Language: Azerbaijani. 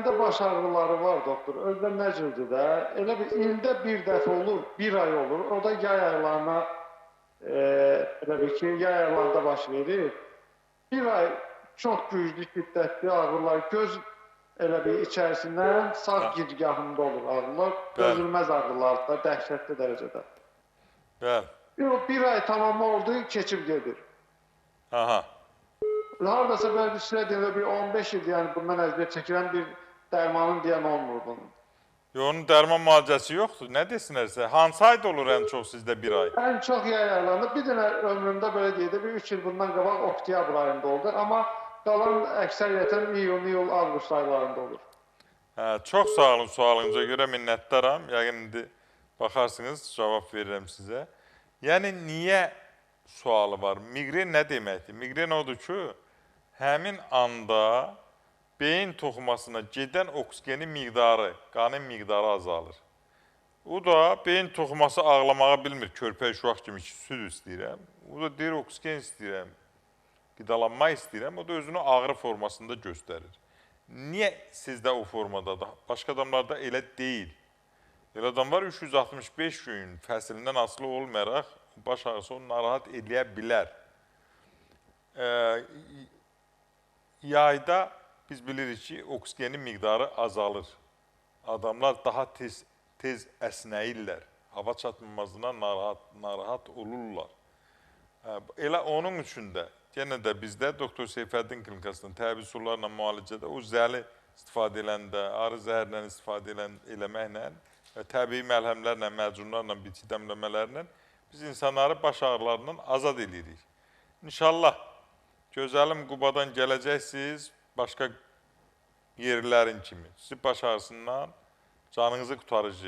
Məndə baş ağrıları var doktor. Özdə məcildir də. Elə bir ildə bir dəfə olur, bir ay olur. O da yay aylarına elə bir ki, yay aylarında baş verir. Bir ay çox güclü, şiddətli ağrılar, göz elə bir içərisindən sağ gicgahında olur ağrılar. Dözülməz ağrılar da dəhşətli dərəcədə. Bəli. Bir ay tamamı oldu, keçib gedir. Aha. Hardasa belə bir sürə deyəndə bir 15 il, yəni bu mən əziyyət çəkirəm, bir dərmanın deyən olmur bunun. Onun dərman müalicəsi yoxdur. Nə desinlərsə, hansı ayda olur ən çox sizdə bir ay? Ən çox yay aylarında, bir dənə ömrümdə belə deyək də, bir 3 il bundan qabaq oktyabr ayında oldu. Amma qalan əksəriyyətən iyul, avqust aylarında olur. Çox sağ olun sualınıza görə minnətdaram. Yəqin indi baxarsınız, cavab verirəm sizə. Yəni, niyə sualı var? Migren nə deməkdir? Migren odur ki, həmin anda beyin toxumasına gedən oksigeni miqdarı, qanın miqdarı azalır. O da beyin toxuması ağlamağa bilmir, körpə uşaq kimi ki, süd istəyirəm. O da deyir, oksigen istəyirəm, qidalanma istəyirəm. O da özünü ağrı formasında göstərir. Niyə sizdə o formadadır? Başqa adamlarda elə deyil. Elə adamlar 365 gün fəsilindən asılı olmayaraq baş ağrısı onu narahat eləyə bilər. Yayda biz bilirik ki, oksigenin miqdarı azalır. Adamlar daha tez əsnəyirlər. Hava çatmamazlığına narahat olurlar. Elə onun üçün də, yenə də bizdə Doktor Seyfəddin klinikasının təbii sularla müalicədə o zəli istifadə eləndə, arı zəhərlə istifadə eləməklə və təbii məlhəmlərlə, məcunlarla, bitki dəmləmələrlə biz insanları baş ağrılarından azad edirik. İnşallah gözəlim Qubadan gələcəksiniz, başqa yerlərin kimi. Sizi baş ağrısından canınızı qurtaracaq.